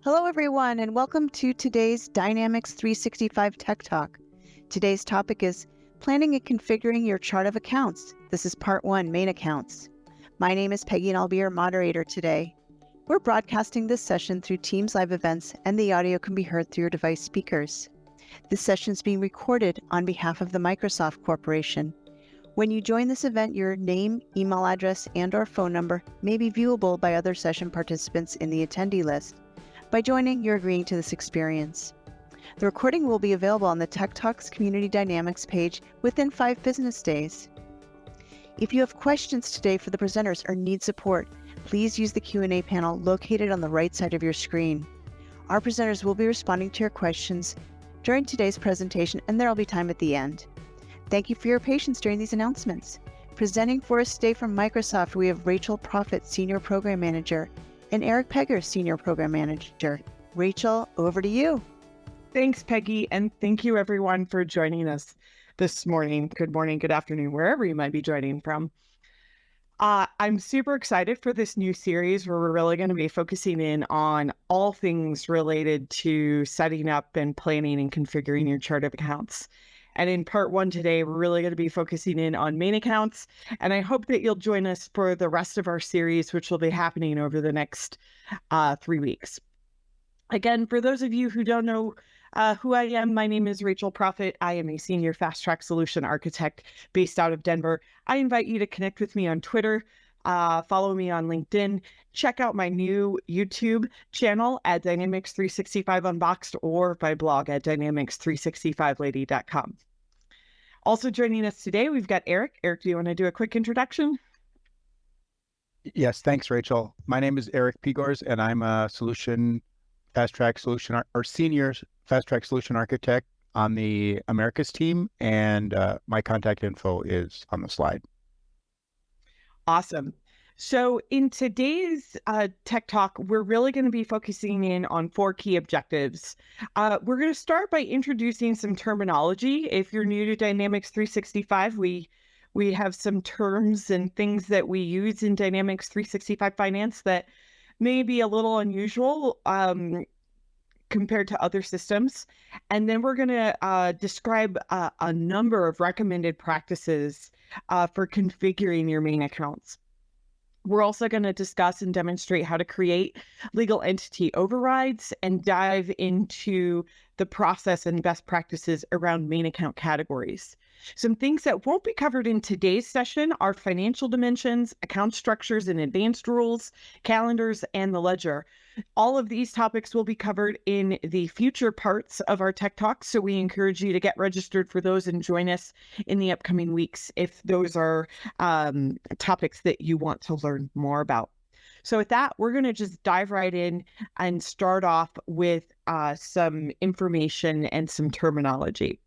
Hello, everyone, and welcome to today's Dynamics 365 Tech Talk. Today's topic is planning and configuring your chart of accounts. This is part 1, main accounts. My name is Peggy, and I'll be your moderator today. We're broadcasting this session through Teams live events, and the audio can be heard through your device speakers. This session is being recorded on behalf of the Microsoft Corporation. When you join this event, your name, email address, and/or phone number may be viewable by other session participants in the attendee list. By joining, you're agreeing to this experience. The recording will be available on the Tech Talks Community Dynamics page within 5 business days. If you have questions today for the presenters or need support, please use the Q&A panel located on the right side of your screen. Our presenters will be responding to your questions during today's presentation, and there will be time at the end. Thank you for your patience during these announcements. Presenting for us today from Microsoft, we have Rachel Profitt, Senior Program Manager, and Eric Pegors, Senior Program Manager. Rachel, over to you. Thanks, Peggy, and thank you everyone for joining us this morning. Good morning, good afternoon, wherever you might be joining from. I'm super excited for this new series where we're really going to be focusing in on all things related to setting up and planning and configuring your chart of accounts. And in part 1 today, we're really going to be focusing in on main accounts. And I hope that you'll join us for the rest of our series, which will be happening over the next 3 weeks. Again, for those of you who don't know who I am, my name is Rachel Profitt. I am a Senior Fast Track Solution Architect based out of Denver. I invite you to connect with me on Twitter, follow me on LinkedIn, check out my new YouTube channel at Dynamics 365 Unboxed or my blog at dynamics365lady.com. Also joining us today, we've got Eric. Eric, do you want to do a quick introduction? Yes, thanks, Rachel. My name is Eric Pegors, and I'm a Senior Fast Track Solution Architect on the Americas team, and my contact info is on the slide. Awesome. So in today's Tech Talk, we're really going to be focusing in on 4 key objectives. We're going to start by introducing some terminology. If you're new to Dynamics 365, we have some terms and things that we use in Dynamics 365 Finance that may be a little unusual compared to other systems. And then we're going to describe a number of recommended practices for configuring your main accounts. We're also going to discuss and demonstrate how to create legal entity overrides and dive into the process and best practices around main account categories. Some things that won't be covered in today's session are financial dimensions, account structures and advanced rules, calendars, and the ledger. All of these topics will be covered in the future parts of our Tech Talk, so we encourage you to get registered for those and join us in the upcoming weeks if those are topics that you want to learn more about. So with that, we're going to just dive right in and start off with some information and some terminology.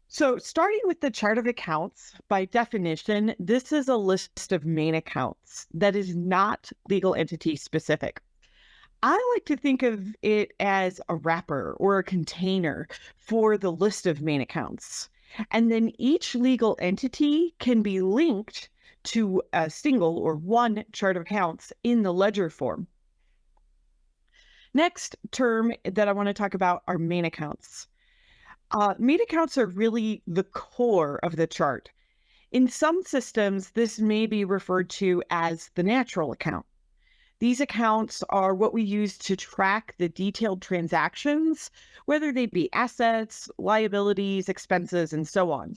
So starting with the chart of accounts, by definition, this is a list of main accounts that is not legal entity specific. I like to think of it as a wrapper or a container for the list of main accounts. And then each legal entity can be linked to a single or one chart of accounts in the ledger form. Next term that I want to talk about are main accounts. Main accounts are really the core of the chart. In some systems, this may be referred to as the natural account. These accounts are what we use to track the detailed transactions, whether they be assets, liabilities, expenses, and so on.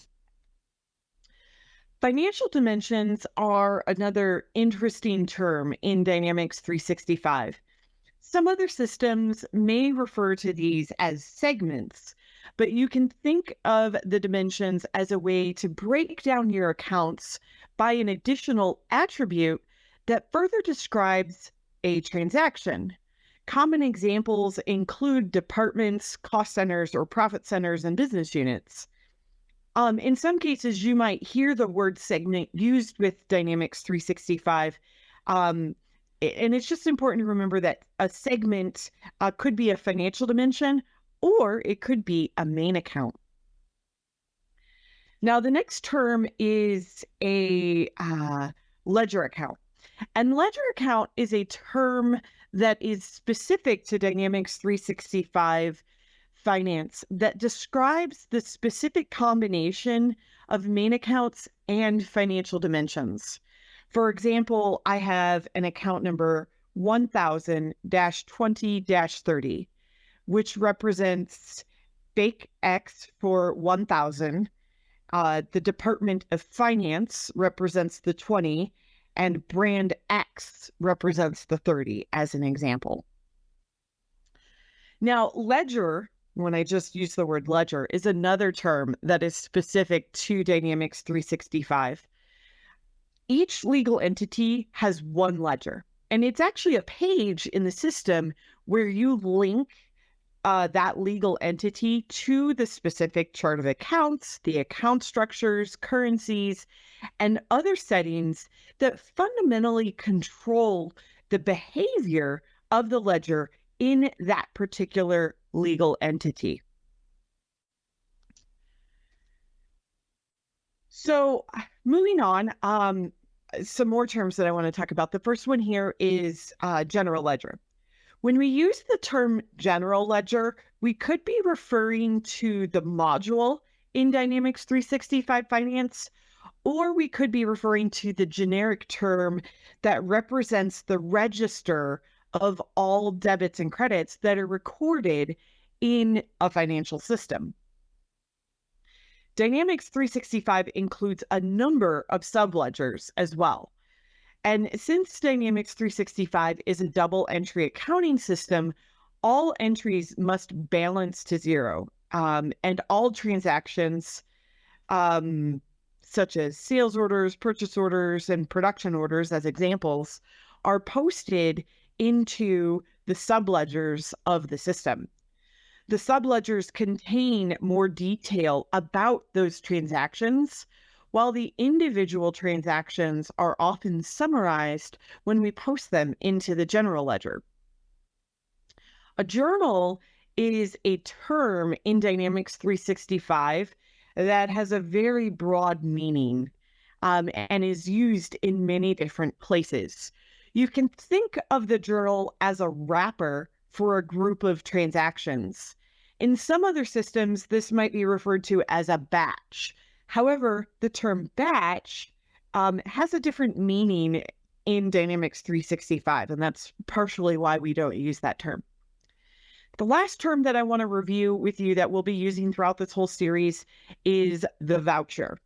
Financial dimensions are another interesting term in Dynamics 365. Some other systems may refer to these as segments, but you can think of the dimensions as a way to break down your accounts by an additional attribute that further describes a transaction. Common examples include departments, cost centers, or profit centers, and business units. In some cases, you might hear the word segment used with Dynamics 365. And it's just important to remember that a segment could be a financial dimension, or it could be a main account. Now, the next term is a ledger account. And ledger account is a term that is specific to Dynamics 365 Finance that describes the specific combination of main accounts and financial dimensions. For example, I have an account number 1000-20-30, which represents Bake X for 1000. The Department of Finance represents the 20, and Brand X represents the 30, as an example. Now, ledger, when I just use the word ledger, is another term that is specific to Dynamics 365. Each legal entity has one ledger, and it's actually a page in the system where you link that legal entity to the specific chart of accounts, the account structures, currencies, and other settings that fundamentally control the behavior of the ledger in that particular legal entity. So moving on, some more terms that I want to talk about. The first one here is general ledger. When we use the term general ledger, we could be referring to the module in Dynamics 365 Finance, or we could be referring to the generic term that represents the register of all debits and credits that are recorded in a financial system. Dynamics 365 includes a number of subledgers as well. And since Dynamics 365 is a double entry accounting system, all entries must balance to zero. And all transactions, such as sales orders, purchase orders, and production orders as examples, are posted into the subledgers of the system. The subledgers contain more detail about those transactions, while the individual transactions are often summarized when we post them into the general ledger. A journal is a term in Dynamics 365 that has a very broad meaning and is used in many different places. You can think of the journal as a wrapper for a group of transactions. In some other systems, this might be referred to as a batch. However, the term batch has a different meaning in Dynamics 365, and that's partially why we don't use that term. The last term that I want to review with you that we'll be using throughout this whole series is the voucher.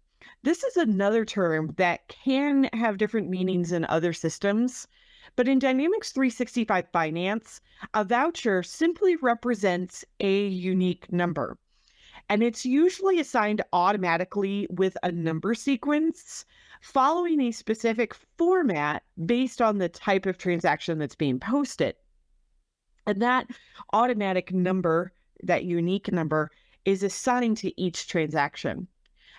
This is another term that can have different meanings in other systems, but in Dynamics 365 Finance, a voucher simply represents a unique number. And it's usually assigned automatically with a number sequence following a specific format based on the type of transaction that's being posted. And that automatic number, that unique number, is assigned to each transaction.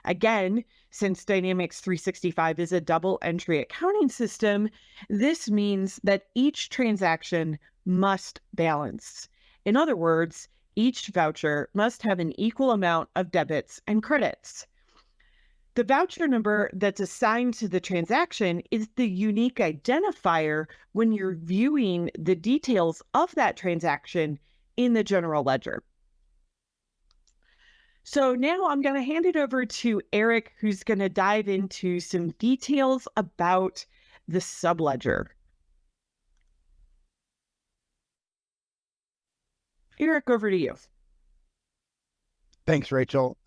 Again, since Dynamics 365 is a double entry accounting system, this means that each transaction must balance. In other words, each voucher must have an equal amount of debits and credits. The voucher number that's assigned to the transaction is the unique identifier when you're viewing the details of that transaction in the general ledger. So now I'm going to hand it over to Eric, who's going to dive into some details about the subledger. Eric, over to you. Thanks, Rachel.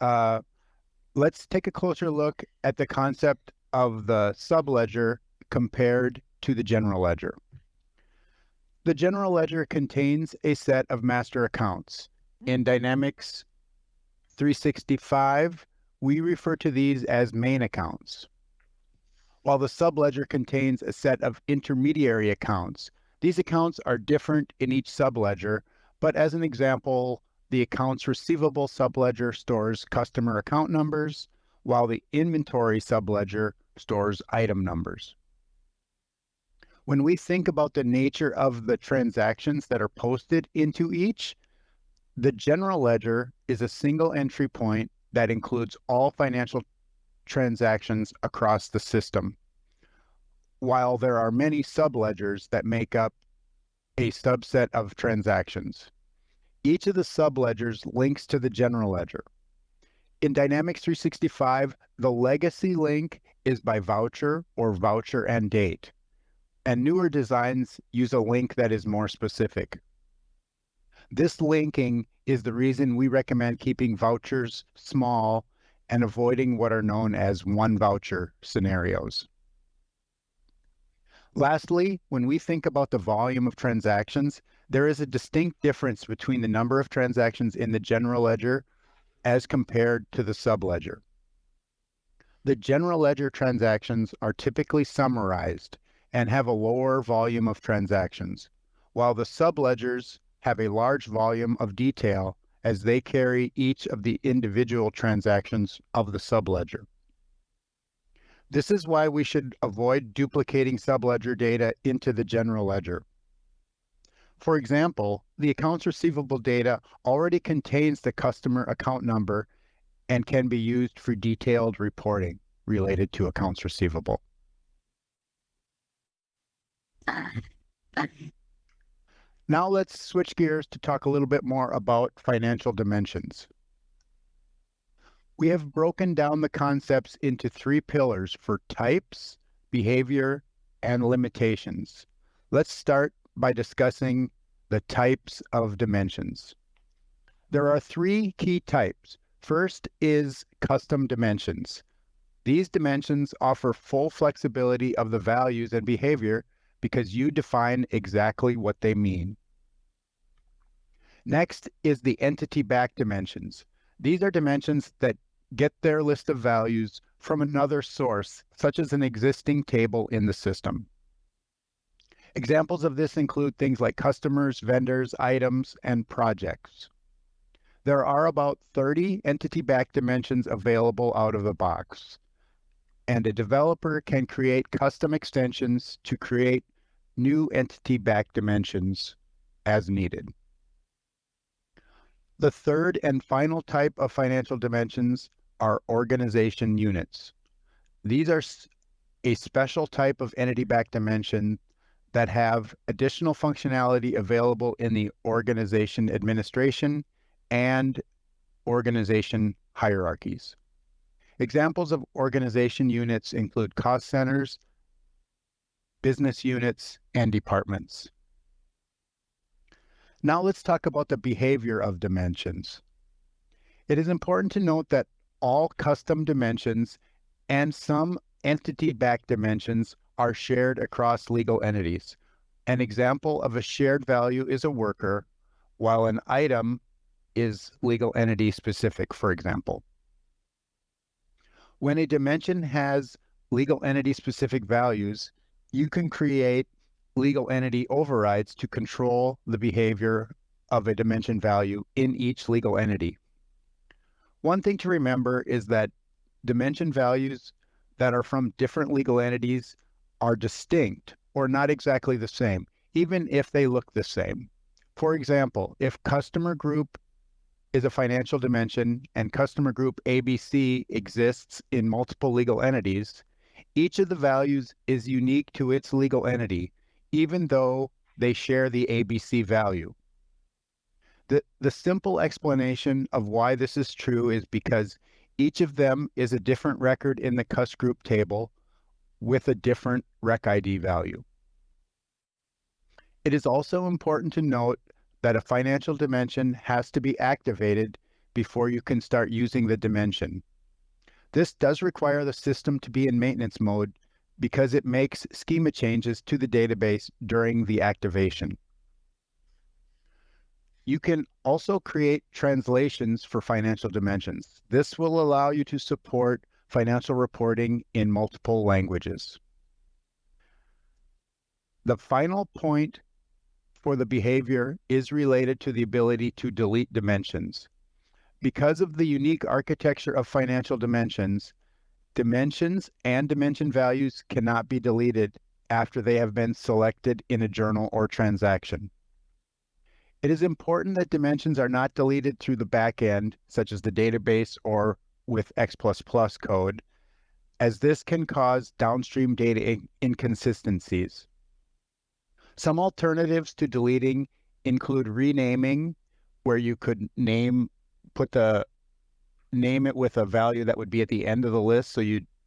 Let's take a closer look at the concept of the subledger compared to the general ledger. The general ledger contains a set of master accounts. In Dynamics 365, we refer to these as main accounts, while the subledger contains a set of intermediary accounts. These accounts are different in each subledger, but as an example, the accounts receivable subledger stores customer account numbers, while the inventory subledger stores item numbers. When we think about the nature of the transactions that are posted into each, the general ledger is a single entry point that includes all financial transactions across the system. while there are many subledgers that make up a subset of transactions. Each of the subledgers links to the general ledger. In Dynamics 365, the legacy link is by voucher or voucher and date, and newer designs use a link that is more specific. This linking is the reason we recommend keeping vouchers small and avoiding what are known as one voucher scenarios. Lastly, when we think about the volume of transactions, there is a distinct difference between the number of transactions in the general ledger as compared to the subledger. The general ledger transactions are typically summarized and have a lower volume of transactions, while the subledgers have a large volume of detail as they carry each of the individual transactions of the subledger. This is why we should avoid duplicating subledger data into the general ledger. For example, the accounts receivable data already contains the customer account number and can be used for detailed reporting related to accounts receivable. Now let's switch gears to talk a little bit more about financial dimensions. We have broken down the concepts into three pillars for types, behavior, and limitations. Let's start by discussing the types of dimensions. There are three key types. First is custom dimensions. These dimensions offer full flexibility of the values and behavior because you define exactly what they mean. Next is the entity-backed dimensions. These are dimensions that get their list of values from another source, such as an existing table in the system. Examples of this include things like customers, vendors, items, and projects. There are about 30 entity-backed dimensions available out of the box, and a developer can create custom extensions to create new entity-backed dimensions as needed. The third and final type of financial dimensions are organization units. These are a special type of entity-backed dimension that have additional functionality available in the organization administration and organization hierarchies. Examples of organization units include cost centers, business units, and departments. Now let's talk about the behavior of dimensions. It is important to note that all custom dimensions and some entity-backed dimensions are shared across legal entities. An example of a shared value is a worker, while an item is legal entity specific, for example. When a dimension has legal entity specific values, you can create legal entity overrides to control the behavior of a dimension value in each legal entity. One thing to remember is that dimension values that are from different legal entities are distinct or not exactly the same, even if they look the same. For example, if customer group is a financial dimension and customer group ABC exists in multiple legal entities, each of the values is unique to its legal entity, even though they share the ABC value. The simple explanation of why this is true is because each of them is a different record in the CUS group table with a different rec ID value. It is also important to note that a financial dimension has to be activated before you can start using the dimension. This does require the system to be in maintenance mode because it makes schema changes to the database during the activation. You can also create translations for financial dimensions. This will allow you to support financial reporting in multiple languages. The final point for the behavior is related to the ability to delete dimensions. Because of the unique architecture of financial dimensions and dimension values cannot be deleted after they have been selected in a journal or transaction. It is important that dimensions are not deleted through the back end, such as the database or with X++ code, as this can cause downstream data inconsistencies. Some alternatives to deleting include renaming, where you could name it with a value that would be at the end of the list,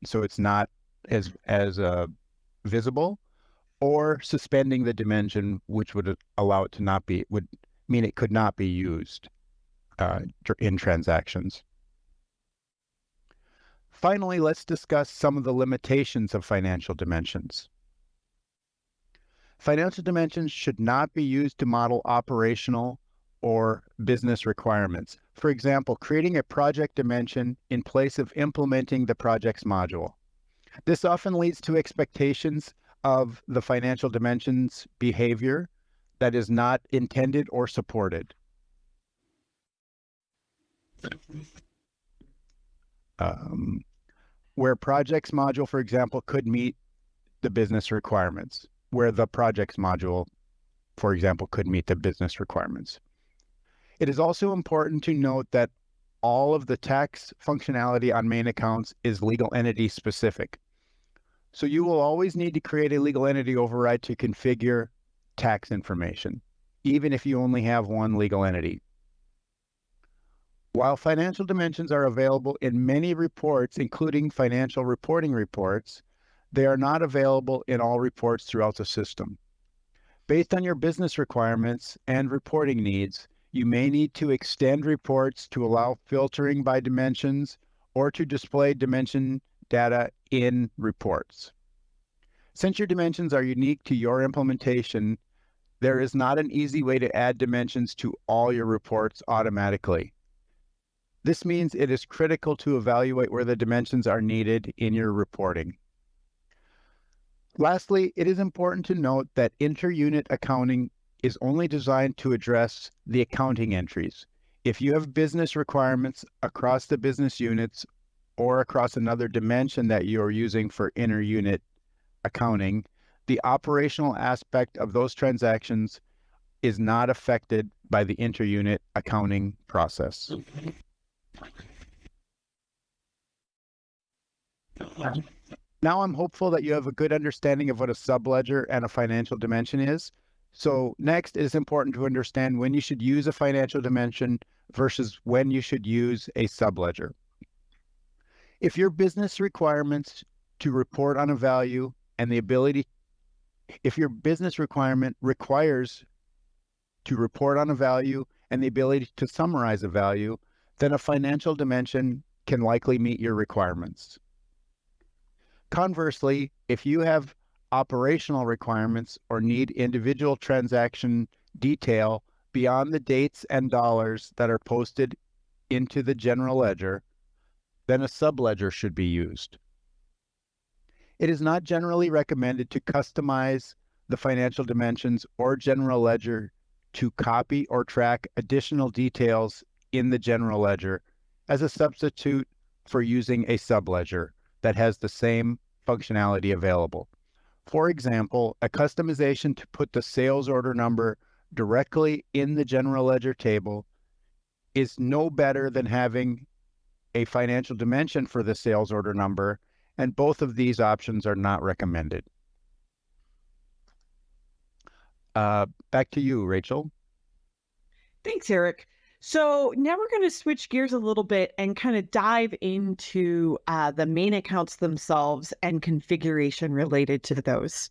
so it's not as visible, or suspending the dimension, which would allow it to not be, would mean it could not be used in transactions. Finally, let's discuss some of the limitations of financial dimensions. Financial dimensions should not be used to model operational or business requirements. For example, creating a project dimension in place of implementing the project's module. This often leads to expectations of the financial dimensions behavior that is not intended or supported. Where projects module, for example, could meet the business requirements, where the projects module, for example, could meet the business requirements. It is also important to note that all of the tax functionality on main accounts is legal entity specific. So you will always need to create a legal entity override to configure tax information, even if you only have one legal entity. While financial dimensions are available in many reports, including financial reporting reports, they are not available in all reports throughout the system. Based on your business requirements and reporting needs, you may need to extend reports to allow filtering by dimensions or to display dimension data in reports. Since your dimensions are unique to your implementation, there is not an easy way to add dimensions to all your reports automatically. This means it is critical to evaluate where the dimensions are needed in your reporting. Lastly, it is important to note that inter-unit accounting is only designed to address the accounting entries. If you have business requirements across the business units or across another dimension that you're using for inter-unit accounting, the operational aspect of those transactions is not affected by the inter-unit accounting process. Now I'm hopeful that you have a good understanding of what a subledger and a financial dimension is. So next, it is important to understand when you should use a financial dimension versus when you should use a subledger. If your business requirements to report on a value and the ability, if your business requirement requires to report on a value and the ability to summarize a value, then a financial dimension can likely meet your requirements. Conversely, if you have operational requirements or need individual transaction detail beyond the dates and dollars that are posted into the general ledger, then a subledger should be used. It is not generally recommended to customize the financial dimensions or general ledger to copy or track additional details in the general ledger as a substitute for using a subledger that has the same functionality available. For example, a customization to put the sales order number directly in the general ledger table is no better than having a financial dimension for the sales order number, and both of these options are not recommended. Back to you, Rachel. Thanks, Eric. So now we're going to switch gears a little bit and kind of dive into the main accounts themselves and configuration related to those.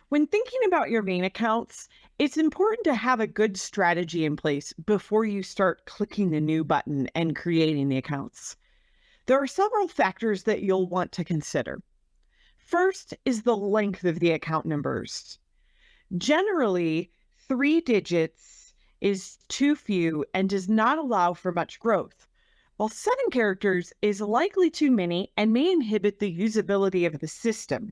When thinking about your main accounts, it's important to have a good strategy in place before you start clicking the new button and creating the accounts. There are several factors that you'll want to consider. First is the length of the account numbers. Generally, 3 digits is too few and does not allow for much growth, while 7 characters is likely too many and may inhibit the usability of the system.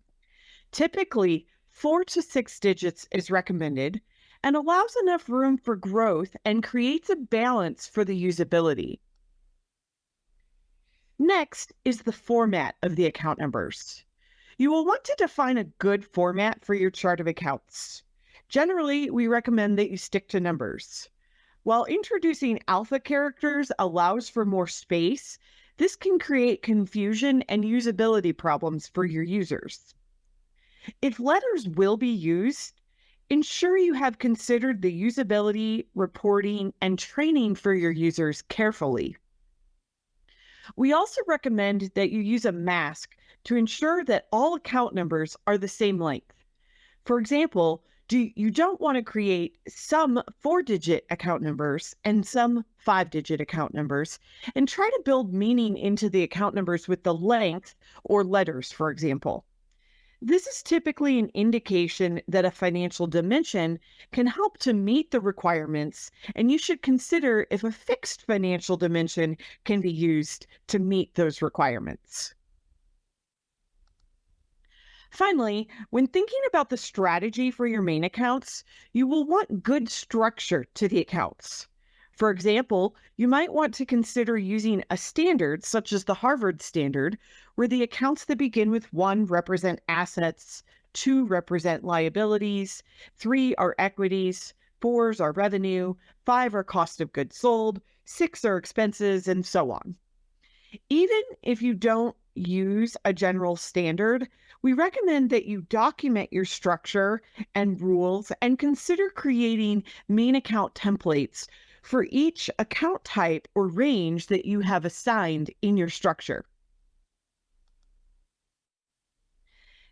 Typically, 4 to 6 digits is recommended and allows enough room for growth and creates a balance for the usability. Next is the format of the account numbers. You will want to define a good format for your chart of accounts. Generally, we recommend that you stick to numbers. While introducing alpha characters allows for more space, This can create confusion and usability problems for your users. If letters will be used, ensure you have considered the usability, reporting, and training for your users carefully. We also recommend that you use a mask to ensure that all account numbers are the same length. For example, you don't want to create some 4-digit account numbers and some 5-digit account numbers, and try to build meaning into the account numbers with the length or letters, for example. This is typically an indication that a financial dimension can help to meet the requirements, and you should consider if a fixed financial dimension can be used to meet those requirements. Finally, when thinking about the strategy for your main accounts, you will want good structure to the accounts. For example, you might want to consider using a standard such as the Harvard standard, where the accounts that begin with 1 represent assets, 2 represent liabilities, 3 are equities, 4s are revenue, 5 are cost of goods sold, 6 are expenses, and so on. Even if you don't use a general standard, we recommend that you document your structure and rules and consider creating main account templates for each account type or range that you have assigned in your structure.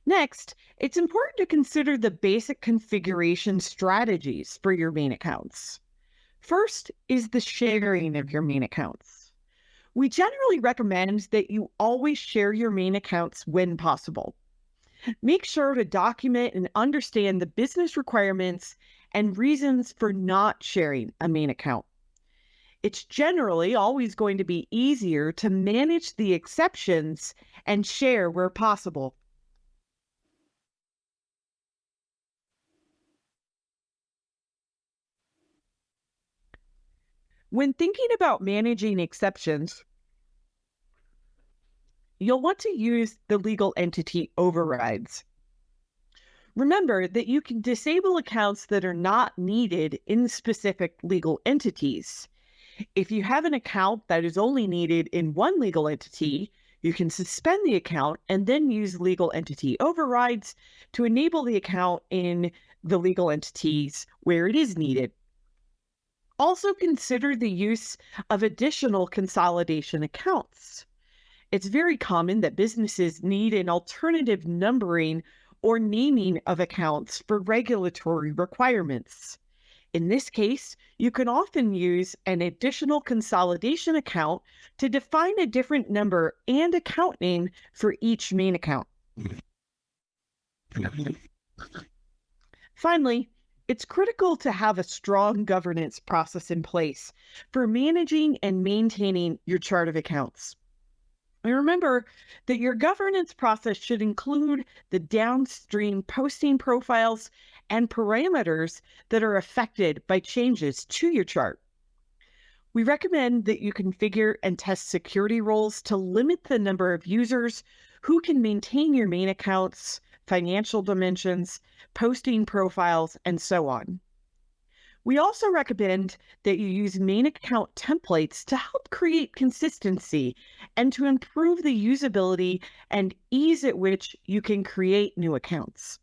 Next, it's important to consider the basic configuration strategies for your main accounts. First is the sharing of your main accounts. We generally recommend that you always share your main accounts when possible. Make sure to document and understand the business requirements and reasons for not sharing a main account. It's generally always going to be easier to manage the exceptions and share where possible. When thinking about managing exceptions, you'll want to use the legal entity overrides. Remember that you can disable accounts that are not needed in specific legal entities. If you have an account that is only needed in one legal entity, you can suspend the account and then use legal entity overrides to enable the account in the legal entities where it is needed. Also consider the use of additional consolidation accounts. It's very common that businesses need an alternative numbering or naming of accounts for regulatory requirements. In this case, you can often use an additional consolidation account to define a different number and account name for each main account. Finally, it's critical to have a strong governance process in place for managing and maintaining your chart of accounts. And remember that your governance process should include the downstream posting profiles and parameters that are affected by changes to your chart. We recommend that you configure and test security roles to limit the number of users who can maintain your main accounts, financial dimensions, posting profiles, and so on. We also recommend that you use main account templates to help create consistency and to improve the usability and ease at which you can create new accounts.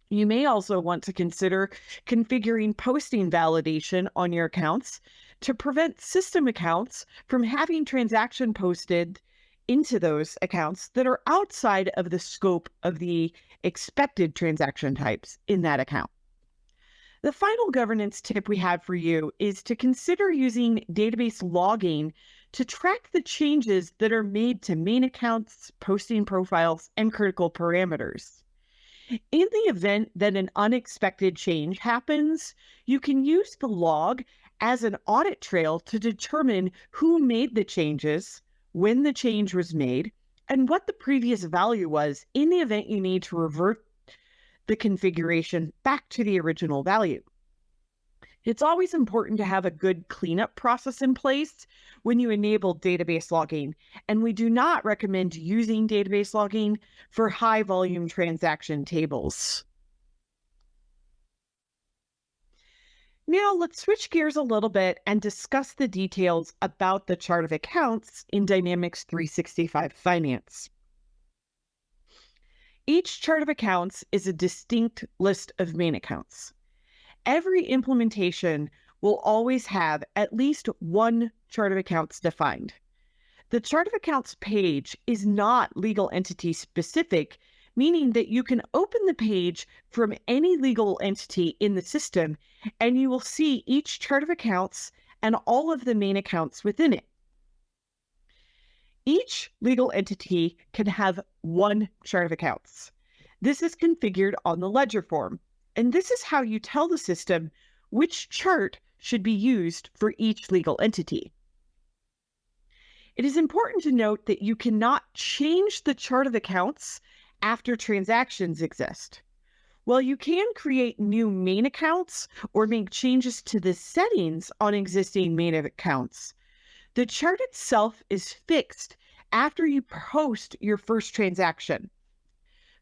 You may also want to consider configuring posting validation on your accounts to prevent system accounts from having transaction posted into those accounts that are outside of the scope of the expected transaction types in that account. The final governance tip we have for you is to consider using database logging to track the changes that are made to main accounts, posting profiles, and critical parameters. In the event that an unexpected change happens, you can use the log as an audit trail to determine who made the changes, when the change was made, and what the previous value was in the event you need to revert the configuration back to the original value. It's always important to have a good cleanup process in place when you enable database logging, and we do not recommend using database logging for high volume transaction tables. Now let's switch gears a little bit and discuss the details about the chart of accounts in Dynamics 365 Finance. Each chart of accounts is a distinct list of main accounts. Every implementation will always have at least one chart of accounts defined. The chart of accounts page is not legal entity specific, meaning that you can open the page from any legal entity in the system and you will see each chart of accounts and all of the main accounts within it. Each legal entity can have one chart of accounts. This is configured on the ledger form, and this is how you tell the system which chart should be used for each legal entity. It is important to note that you cannot change the chart of accounts after transactions exist. While you can create new main accounts or make changes to the settings on existing main accounts, the chart itself is fixed after you post your first transaction.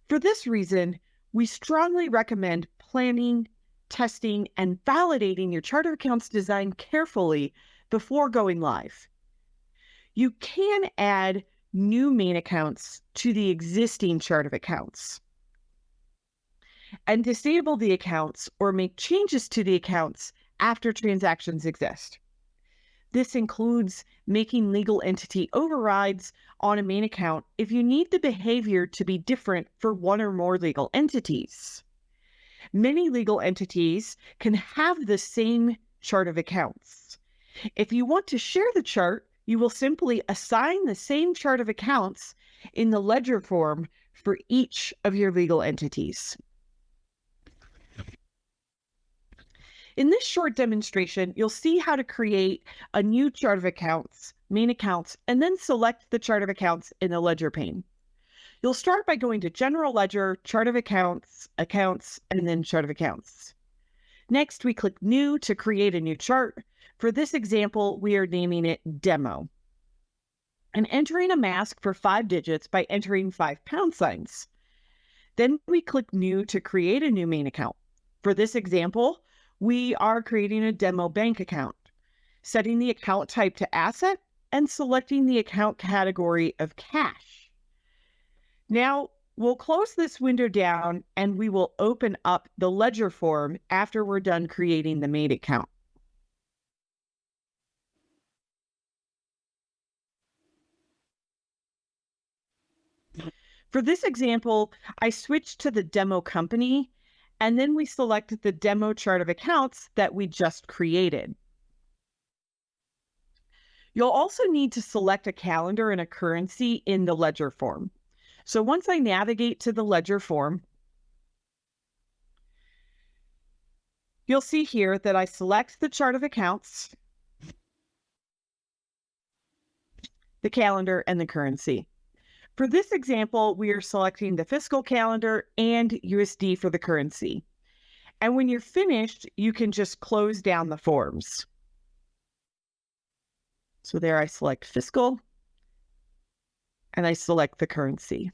For this reason, we strongly recommend planning, testing, and validating your chart of accounts design carefully before going live. You can add new main accounts to the existing chart of accounts and disable the accounts or make changes to the accounts after transactions exist. This includes making legal entity overrides on a main account if you need the behavior to be different for one or more legal entities. Many legal entities can have the same chart of accounts. If you want to share the chart, you will simply assign the same chart of accounts in the ledger form for each of your legal entities. In this short demonstration, you'll see how to create a new chart of accounts, main accounts, and then select the chart of accounts in the ledger pane. You'll start by going to General Ledger, Chart of Accounts, Accounts, and then Chart of Accounts. Next, we click New to create a new chart. For this example, we are naming it Demo. And entering a mask for 5 digits by entering 5 pound signs. Then we click New to create a new main account. For this example, we are creating a demo bank account, setting the account type to asset and selecting the account category of cash. Now we'll close this window down and we will open up the ledger form after we're done creating the main account. For this example, I switched to the demo company and then we selected the demo chart of accounts that we just created. You'll also need to select a calendar and a currency in the ledger form. So once I navigate to the ledger form, you'll see here that I select the chart of accounts, the calendar, and the currency. For this example, we are selecting the fiscal calendar and USD for the currency. And when you're finished, you can just close down the forms. So there I select fiscal and I select the currency.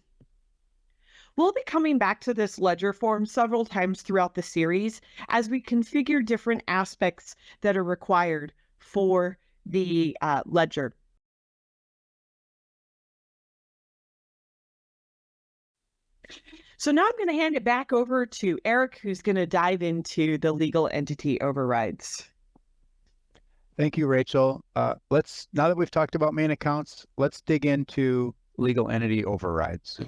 We'll be coming back to this ledger form several times throughout the series as we configure different aspects that are required for the ledger. So now I'm going to hand it back over to Eric, who's going to dive into the legal entity overrides. Thank you, Rachel. Now that we've talked about main accounts, let's dig into legal entity overrides.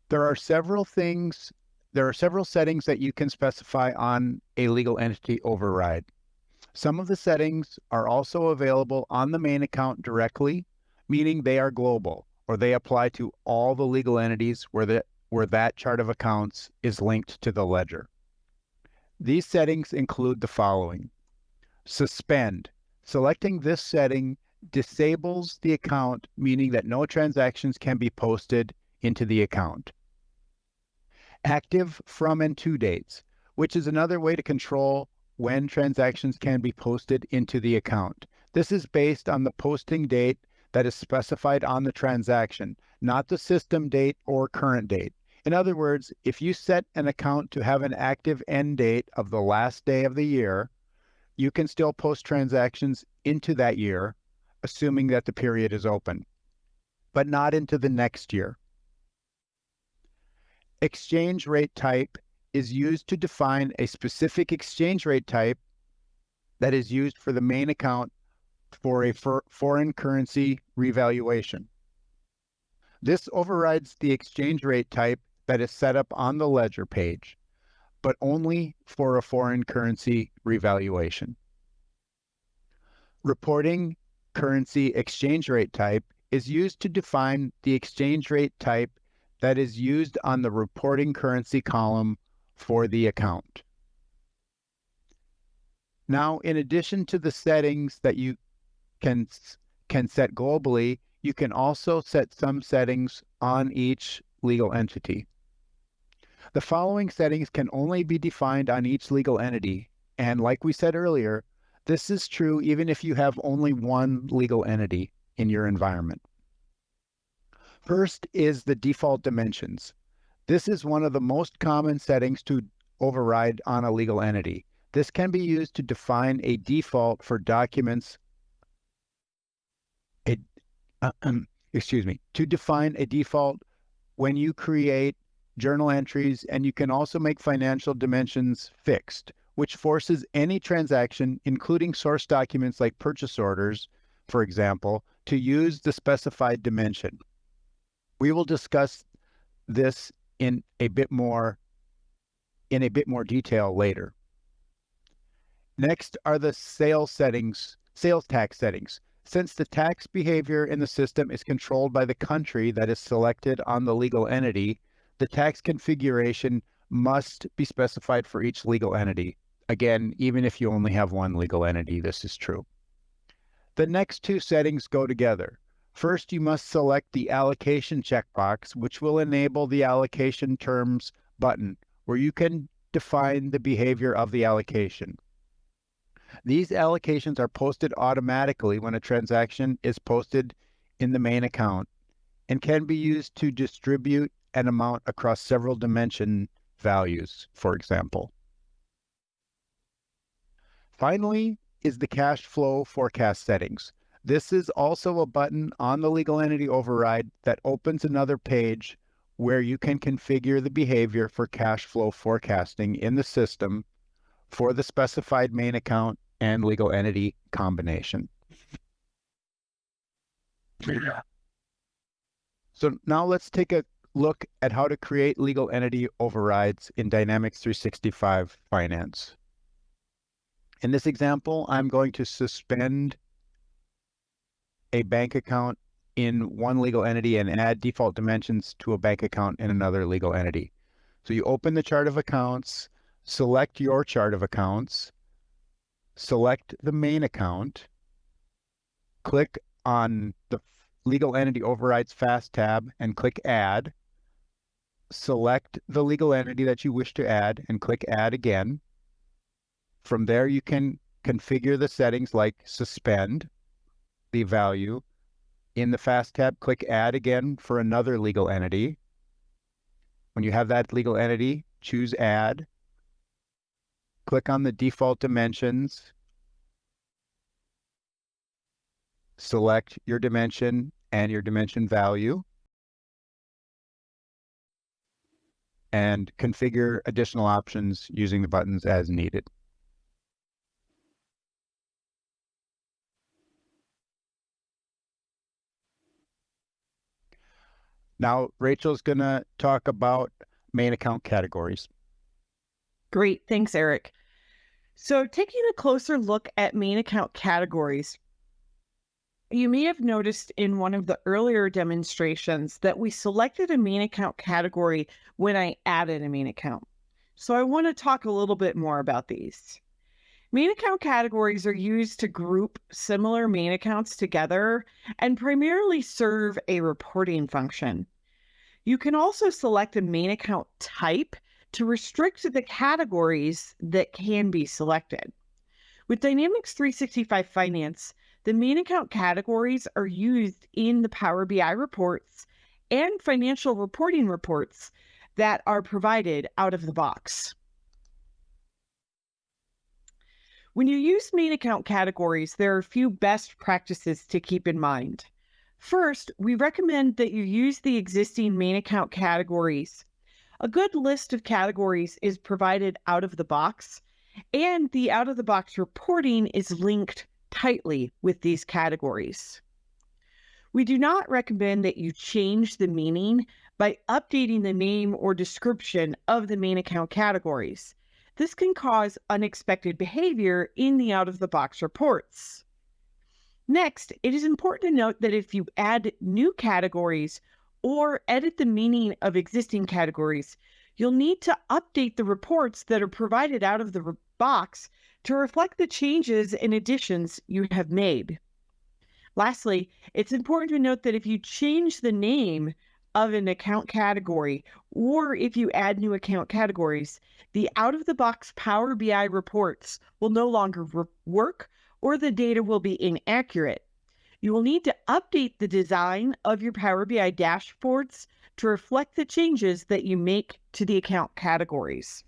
There are several settings that you can specify on a legal entity override. Some of the settings are also available on the main account directly, meaning they are global, or they apply to all the legal entities where that chart of accounts is linked to the ledger. These settings include the following. Suspend. Selecting this setting disables the account, meaning that no transactions can be posted into the account. Active from and to dates, which is another way to control when transactions can be posted into the account. This is based on the posting date that is specified on the transaction, not the system date or current date. In other words, if you set an account to have an active end date of the last day of the year, you can still post transactions into that year, assuming that the period is open, but not into the next year. Exchange rate type is used to define a specific exchange rate type that is used for the main account for a foreign currency revaluation. This overrides the exchange rate type that is set up on the ledger page, but only for a foreign currency revaluation. Reporting currency exchange rate type is used to define the exchange rate type that is used on the reporting currency column for the account. Now, in addition to the settings that you can set globally, you can also set some settings on each legal entity. The following settings can only be defined on each legal entity, and like we said earlier, this is true even if you have only one legal entity in your environment. First is the default dimensions. This is one of the most common settings to override on a legal entity. This can be used to define a default for documents, to define a default when you create journal entries, and you can also make financial dimensions fixed, which forces any transaction, including source documents like purchase orders, for example, to use the specified dimension. We will discuss this in a bit more detail later. Next are the sales tax settings. Since the tax behavior in the system is controlled by the country that is selected on the legal entity, the tax configuration must be specified for each legal entity. Again, even if you only have one legal entity, this is true. The next two settings go together. First, you must select the allocation checkbox, which will enable the allocation terms button, where you can define the behavior of the allocation. These allocations are posted automatically when a transaction is posted in the main account and can be used to distribute an amount across several dimension values, for example. Finally is the cash flow forecast settings. This is also a button on the legal entity override that opens another page where you can configure the behavior for cash flow forecasting in the system for the specified main account and legal entity combination. So now let's take a look at how to create legal entity overrides in Dynamics 365 Finance. In this example, I'm going to suspend a bank account in one legal entity and add default dimensions to a bank account in another legal entity. So you open the chart of accounts, select your chart of accounts, select the main account, click on the Legal Entity Overrides Fast tab and click Add. Select the legal entity that you wish to add and click Add again. From there, you can configure the settings like suspend the value. In the Fast tab, click Add again for another legal entity. When you have that legal entity, choose Add. Click on the default dimensions. Select your dimension and your dimension value. And configure additional options using the buttons as needed. Now, Rachel's going to talk about main account categories. Great. Thanks, Eric. So taking a closer look at main account categories, you may have noticed in one of the earlier demonstrations that we selected a main account category when I added a main account. So I want to talk a little bit more about these. Main account categories are used to group similar main accounts together and primarily serve a reporting function. You can also select a main account type to restrict the categories that can be selected. With Dynamics 365 Finance, the main account categories are used in the Power BI reports and financial reporting reports that are provided out of the box. When you use main account categories, there are a few best practices to keep in mind. First, we recommend that you use the existing main account categories. A good list of categories is provided out of the box, and the out of the box reporting is linked tightly with these categories. We do not recommend that you change the meaning by updating the name or description of the main account categories. This can cause unexpected behavior in the out of the box reports. Next, it is important to note that if you add new categories or edit the meaning of existing categories, you'll need to update the reports that are provided out of the box to reflect the changes and additions you have made. Lastly, it's important to note that if you change the name of an account category, or if you add new account categories, the out-of-the-box Power BI reports will no longer work, or the data will be inaccurate. You will need to update the design of your Power BI dashboards to reflect the changes that you make to the account categories.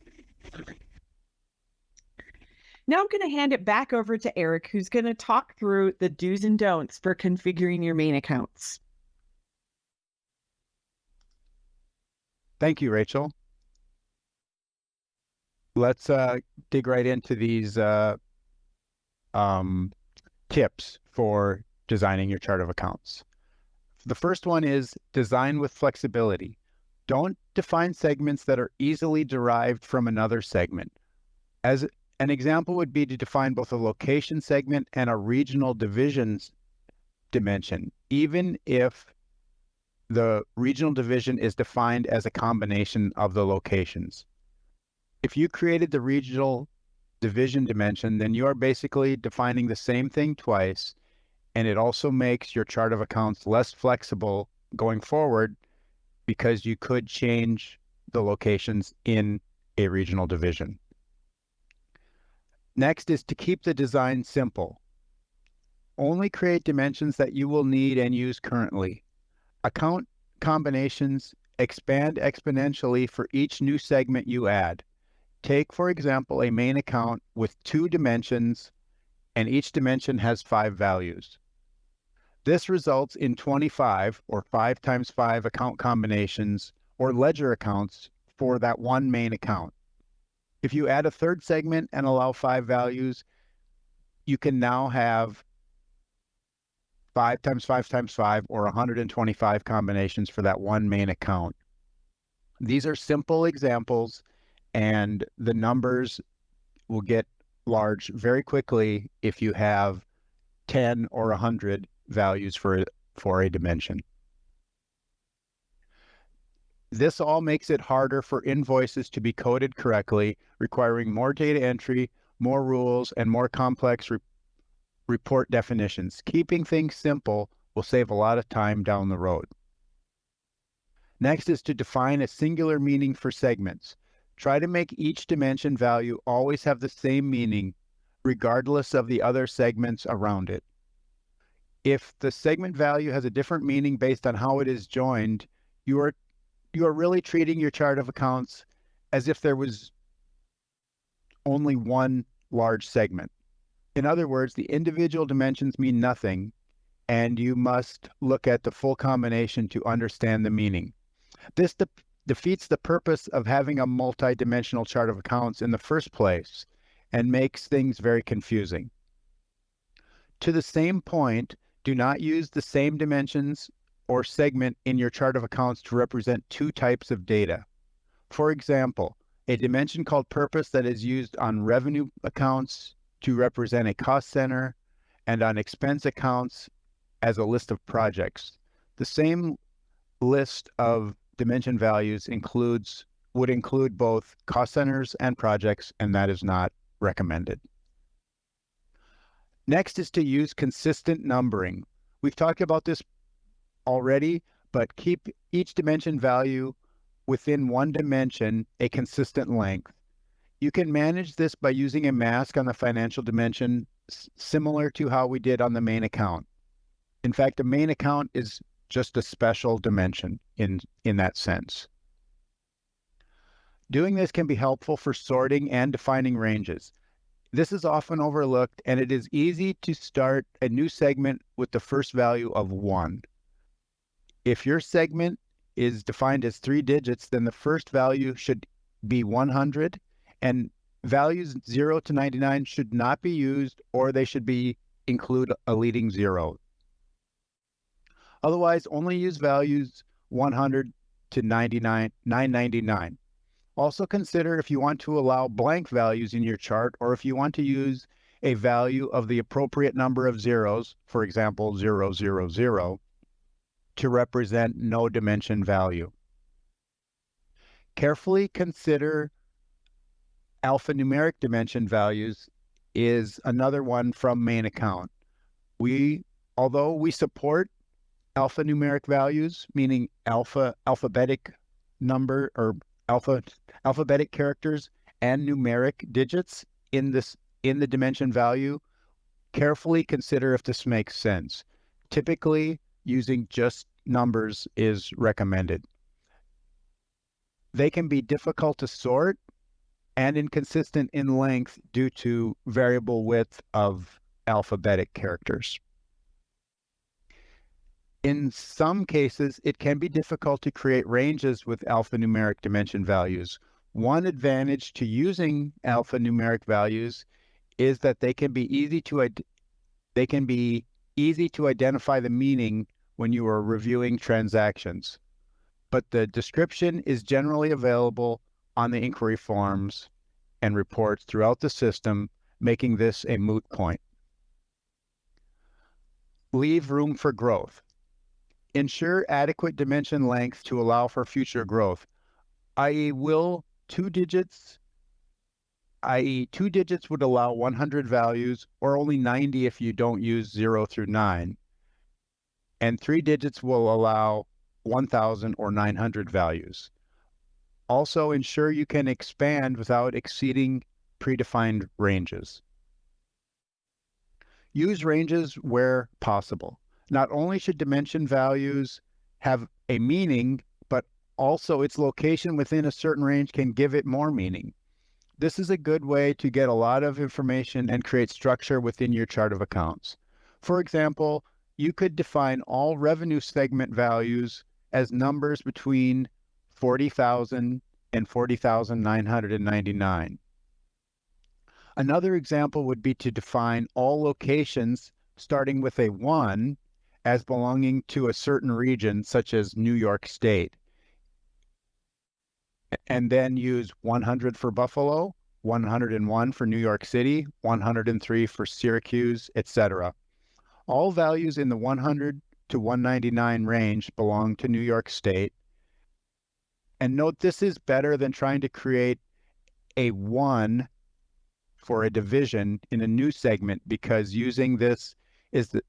Now I'm going to hand it back over to Eric, who's going to talk through the do's and don'ts for configuring your main accounts. Thank you, Rachel. Let's dig right into these tips for designing your chart of accounts. The first one is design with flexibility. Don't define segments that are easily derived from another segment. As an example would be to define both a location segment and a regional divisions dimension, even if the regional division is defined as a combination of the locations. If you created the regional division dimension, then you are basically defining the same thing twice, and it also makes your chart of accounts less flexible going forward because you could change the locations in a regional division. Next is to keep the design simple. Only create dimensions that you will need and use currently. Account combinations expand exponentially for each new segment you add. Take, for example, a main account with 2 dimensions, and each dimension has 5 values. This results in 25, or 5 times 5 account combinations, or ledger accounts for that one main account. If you add a third segment and allow 5 values, you can now have 5 times 5 times 5, or 125 combinations for that one main account. These are simple examples, and the numbers will get large very quickly if you have 10 or 100 values for a dimension. This all makes it harder for invoices to be coded correctly, requiring more data entry, more rules, and more complex report definitions. Keeping things simple will save a lot of time down the road. Next is to define a singular meaning for segments. Try to make each dimension value always have the same meaning, regardless of the other segments around it. If the segment value has a different meaning based on how it is joined, you are really treating your chart of accounts as if there was only one large segment. In other words, the individual dimensions mean nothing, and you must look at the full combination to understand the meaning. This defeats the purpose of having a multi-dimensional chart of accounts in the first place and makes things very confusing. To the same point, do not use the same dimensions or segment in your chart of accounts to represent 2 types of data. For example, a dimension called purpose that is used on revenue accounts to represent a cost center and on expense accounts as a list of projects. The same list of dimension values would include both cost centers and projects, and that is not recommended. Next is to use consistent numbering. We've talked about this already, but keep each dimension value within one dimension a consistent length. You can manage this by using a mask on the financial dimension, similar to how we did on the main account. In fact, the main account is just a special dimension in that sense. Doing this can be helpful for sorting and defining ranges. This is often overlooked, and it is easy to start a new segment with the first value of 1. If your segment is defined as 3 digits, then the first value should be 100, and values 0 to 99 should not be used, or they should include a leading 0. Otherwise, only use values 100 to 999. Also consider if you want to allow blank values in your chart, or if you want to use a value of the appropriate number of zeros, for example, 000, to represent no dimension value. Carefully consider alphanumeric dimension values is another one from main account. Although we support alphanumeric values, meaning alphabetic number or alphabetic characters and numeric digits in the dimension value, carefully consider if this makes sense. Typically, using just numbers is recommended. They can be difficult to sort and inconsistent in length due to variable width of alphabetic characters. In some cases, it can be difficult to create ranges with alphanumeric dimension values. One advantage to using alphanumeric values is that they can be easy to identify the meaning when you are reviewing transactions. But the description is generally available on the inquiry forms and reports throughout the system, making this a moot point. Leave room for growth. Ensure adequate dimension length to allow for future growth, i.e. 2 digits would allow 100 values, or only 90 if you don't use 0 through 9. And 3 digits will allow 1,000 or 900 values. Also, ensure you can expand without exceeding predefined ranges. Use ranges where possible. Not only should dimension values have a meaning, but also its location within a certain range can give it more meaning. This is a good way to get a lot of information and create structure within your chart of accounts. For example, you could define all revenue segment values as numbers between 40,000 and 40,999. Another example would be to define all locations starting with a 1 as belonging to a certain region, such as New York State, and then use 100 for Buffalo, 101 for New York City, 103 for Syracuse, etc. All values in the 100 to 199 range belong to New York State. And note, this is better than trying to create a 1 for a division in a new segment, because using this in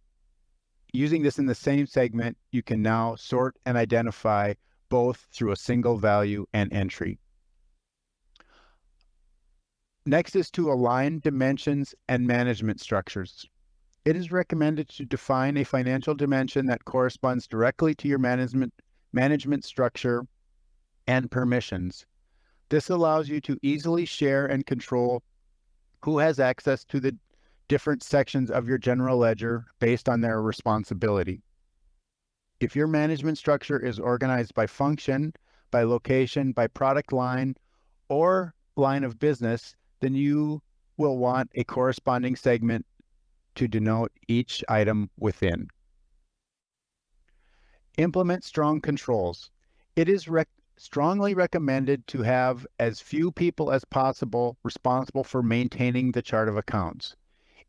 the same segment, you can now sort and identify both through a single value and entry. Next is to align dimensions and management structures. It is recommended to define a financial dimension that corresponds directly to your management structure and permissions. This allows you to easily share and control who has access to the different sections of your general ledger based on their responsibility. If your management structure is organized by function, by location, by product line, or line of business, then you will want a corresponding segment to denote each item within. Implement strong controls. It is strongly recommended to have as few people as possible responsible for maintaining the chart of accounts.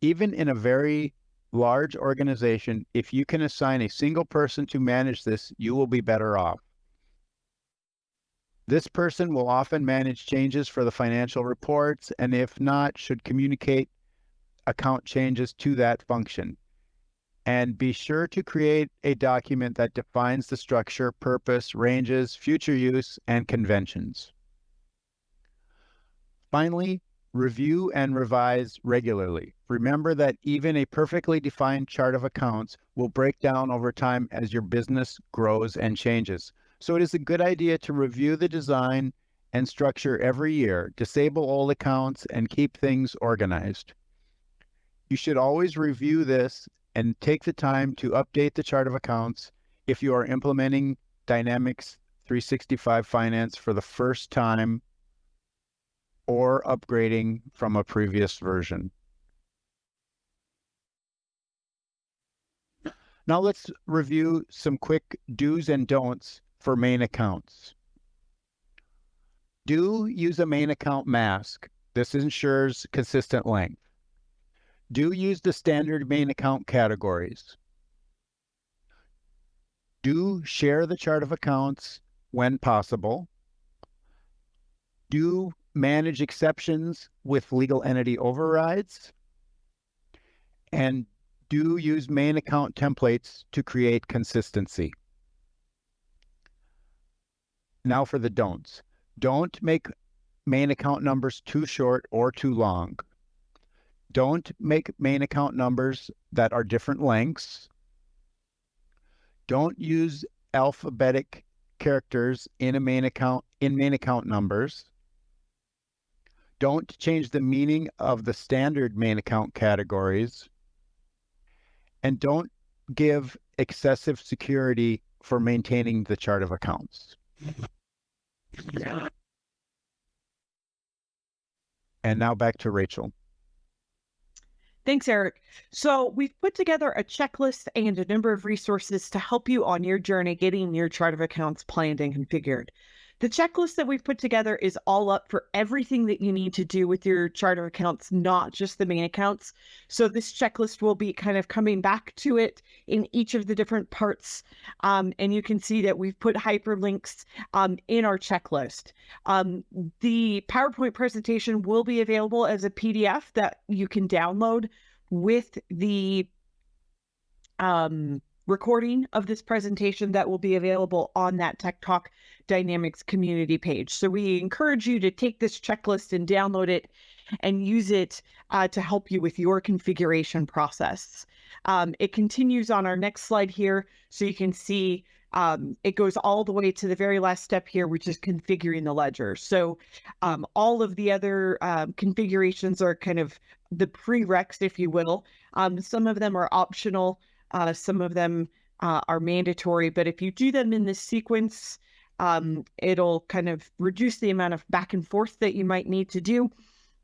Even in a very large organization, if you can assign a single person to manage this, you will be better off. This person will often manage changes for the financial reports, and if not, should communicate account changes to that function. And be sure to create a document that defines the structure, purpose, ranges, future use, and conventions. Finally, review and revise regularly. Remember that even a perfectly defined chart of accounts will break down over time as your business grows and changes. So it is a good idea to review the design and structure every year, disable old accounts, and keep things organized. You should always review this and take the time to update the chart of accounts if you are implementing Dynamics 365 Finance for the first time or upgrading from a previous version. Now let's review some quick do's and don'ts for main accounts. Do use a main account mask. This ensures consistent length. Do use the standard main account categories. Do share the chart of accounts when possible. Do manage exceptions with legal entity overrides. And do use main account templates to create consistency. Now for the don'ts. Don't make main account numbers too short or too long. Don't make main account numbers that are different lengths. Don't use alphabetic characters in main account numbers. Don't change the meaning of the standard main account categories. And don't give excessive security for maintaining the chart of accounts. And now back to Rachel. Thanks, Eric. So we've put together a checklist and a number of resources to help you on your journey getting your chart of accounts planned and configured. The checklist that we've put together is all up for everything that you need to do with your chart of accounts, not just the main accounts. So this checklist will be kind of coming back to it in each of the different parts. And you can see that we've put hyperlinks in our checklist. The PowerPoint presentation will be available as a PDF that you can download with the recording of this presentation that will be available on that TechTalk Dynamics community page. So we encourage you to take this checklist and download it and use it to help you with your configuration process. It continues on our next slide here, so you can see it goes all the way to the very last step here, which is configuring the ledger. So all of the other configurations are kind of the prereqs, if you will. Some of them are optional. Some of them are mandatory, but if you do them in this sequence, it'll kind of reduce the amount of back and forth that you might need to do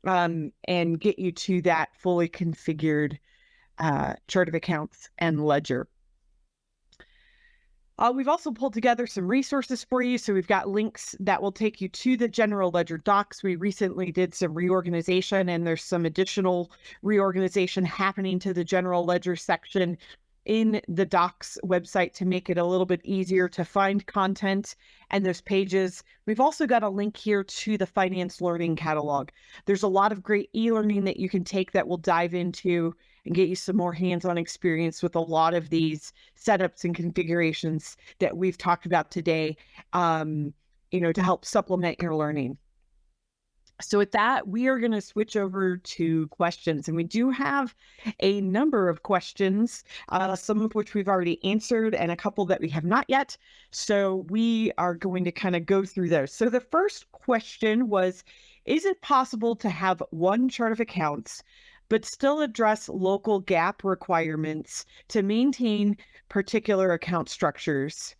and get you to that fully configured chart of accounts and ledger. We've also pulled together some resources for you. So we've got links that will take you to the general ledger docs. We recently did some reorganization, and there's some additional reorganization happening to the general ledger section in the docs website to make it a little bit easier to find content and those pages. We've also got a link here to the finance learning catalog. There's a lot of great e-learning that you can take that will dive into and get you some more hands-on experience with a lot of these setups and configurations that we've talked about today, to help supplement your learning. So with that, we are going to switch over to questions, and we do have a number of questions, some of which we've already answered and a couple that we have not yet. So we are going to kind of go through those. So the first question was, is it possible to have one chart of accounts but still address local GAAP requirements to maintain particular account structures?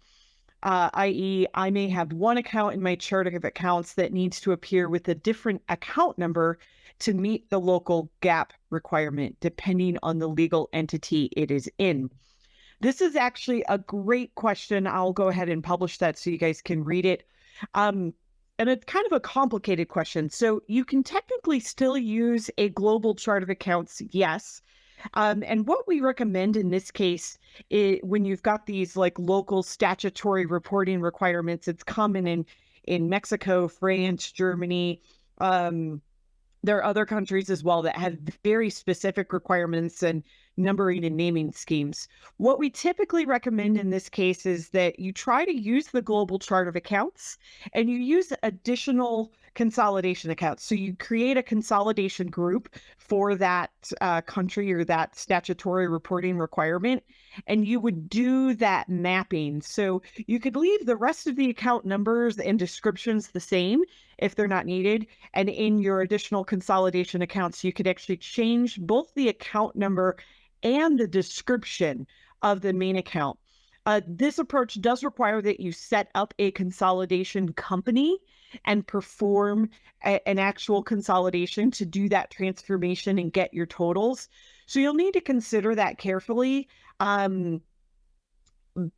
I.e., I may have one account in my chart of accounts that needs to appear with a different account number to meet the local GAAP requirement, depending on the legal entity it is in. This is actually a great question. I'll go ahead and publish that so you guys can read it. And it's kind of a complicated question. So you can technically still use a global chart of accounts, yes. And what we recommend in this case, when you've got these like local statutory reporting requirements, it's common in Mexico, France, Germany. There are other countries as well that have very specific requirements, and numbering and naming schemes. What we typically recommend in this case is that you try to use the global chart of accounts and you use additional consolidation accounts. So you create a consolidation group for that country or that statutory reporting requirement, and you would do that mapping. So you could leave the rest of the account numbers and descriptions the same if they're not needed. And in your additional consolidation accounts, you could actually change both the account number and the description of the main account. This approach does require that you set up a consolidation company and perform an actual consolidation to do that transformation and get your totals. So you'll need to consider that carefully,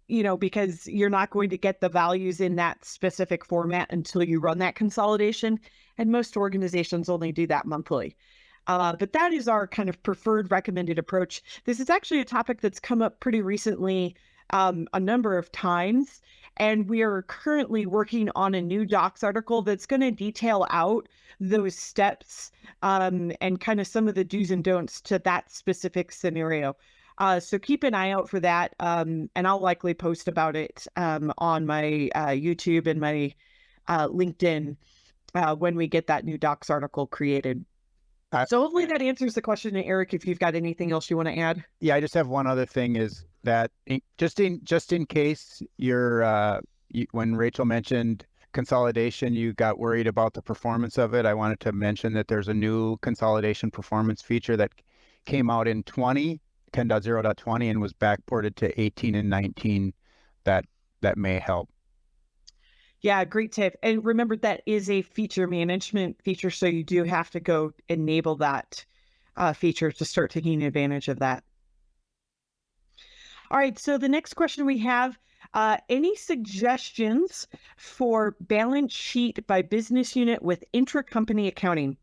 because you're not going to get the values in that specific format until you run that consolidation. And most organizations only do that monthly. But that is our kind of preferred recommended approach. This is actually a topic that's come up pretty recently, a number of times, and we are currently working on a new docs article that's going to detail out those steps and kind of some of the do's and don'ts to that specific scenario. So keep an eye out for that, and I'll likely post about it on my YouTube and my LinkedIn when we get that new docs article created. So hopefully that answers the question. Eric, if you've got anything else you want to add. Yeah, I just have one other thing, is that just in case when Rachel mentioned consolidation, you got worried about the performance of it. I wanted to mention that there's a new consolidation performance feature that came out in 10.0.20 and was backported to 18 and 19 that may help. Yeah, great tip. And remember, that is a feature management feature, so you do have to go enable that feature to start taking advantage of that. All right, so the next question we have, any suggestions for balance sheet by business unit with intra-company accounting?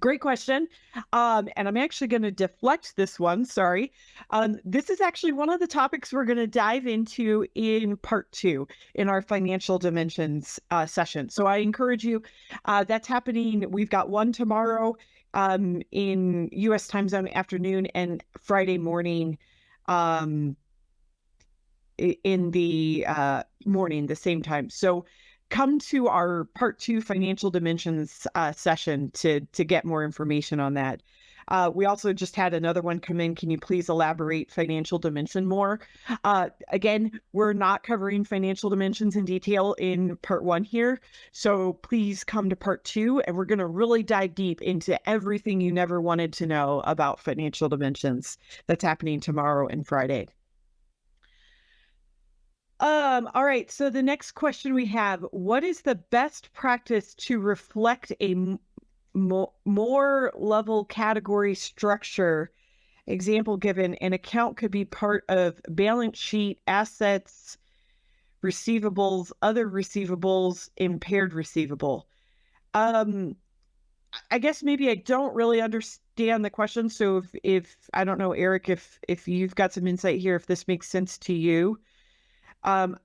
Great question. And I'm actually going to deflect this one. Sorry. This is actually one of the topics we're going to dive into in part 2 in our financial dimensions session. So I encourage you, that's happening. We've got one tomorrow in US time zone afternoon and Friday morning in the morning, the same time. So come to our part 2 financial dimensions session to get more information on that. We also just had another one come in. Can you please elaborate financial dimension more? Again, we're not covering financial dimensions in detail in part 1 here. So please come to part 2, and we're going to really dive deep into everything you never wanted to know about financial dimensions. That's happening tomorrow and Friday. All right. So the next question we have, what is the best practice to reflect a more level category structure? Example given, an account could be part of balance sheet, assets, receivables, other receivables, impaired receivable. I guess maybe I don't really understand the question. So if I don't know, Eric, if you've got some insight here, if this makes sense to you. If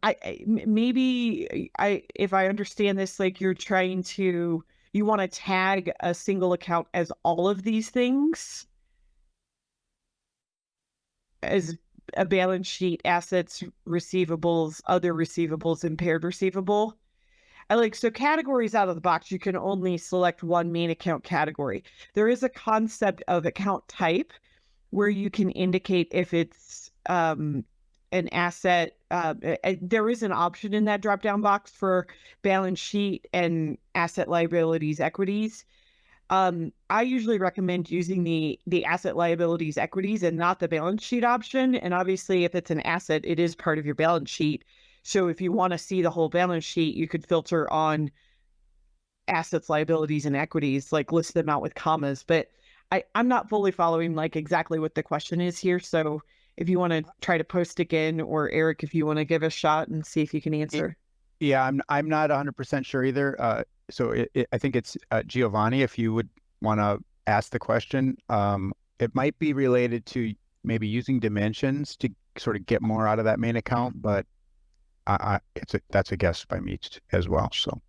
I understand this, like you want to tag a single account as all of these things, as a balance sheet, assets, receivables, other receivables, impaired receivable. So categories out of the box, you can only select one main account category. There is a concept of account type where you can indicate if it's an asset. There is an option in that drop-down box for balance sheet and asset, liabilities, equities. I usually recommend using the asset, liabilities, equities and not the balance sheet option. And obviously, if it's an asset, it is part of your balance sheet. So if you want to see the whole balance sheet, you could filter on assets, liabilities, and equities, like list them out with commas. But I'm not fully following exactly what the question is here. So if you want to try to post again, or Eric, if you want to give a shot and see if you can answer. Yeah, I'm not 100% sure either. So I think it's Giovanni, if you would want to ask the question. It might be related to maybe using dimensions to sort of get more out of that main account, but that's a guess by me as well. So.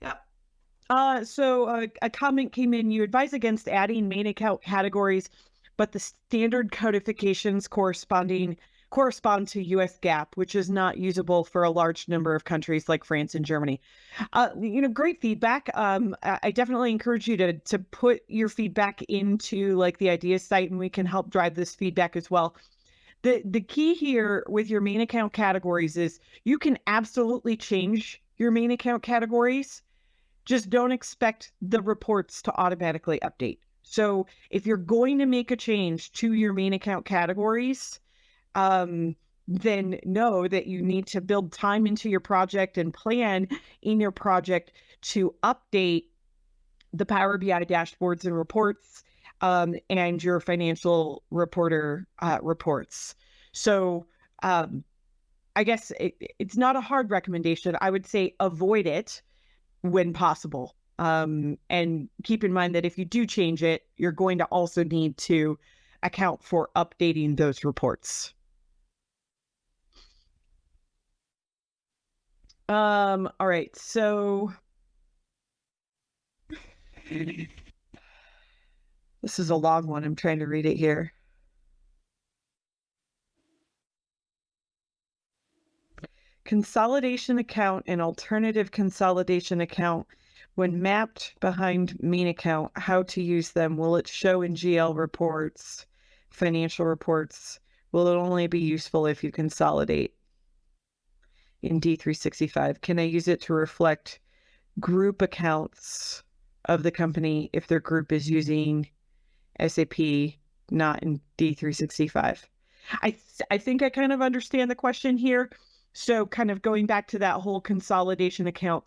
Yeah. So a comment came in. You advise against adding main account categories but the standard codifications correspond to US GAAP, which is not usable for a large number of countries like France and Germany. Great feedback. I definitely encourage you to put your feedback into like the ideas site, and we can help drive this feedback as well. The key here with your main account categories is you can absolutely change your main account categories. Just don't expect the reports to automatically update. So if you're going to make a change to your main account categories, then know that you need to build time into your project and plan in your project to update the Power BI dashboards and reports, and your financial reporter reports. So I guess it's not a hard recommendation. I would say avoid it when possible. And keep in mind that if you do change it, you're going to also need to account for updating those reports. All right, so this is a long one. I'm trying to read it here. Consolidation account and alternative consolidation account, when mapped behind main account, how to use them? Will it show in GL reports, financial reports? Will it only be useful if you consolidate in D365? Can I use it to reflect group accounts of the company if their group is using SAP, not in D365? I think I kind of understand the question here. So kind of going back to that whole consolidation account.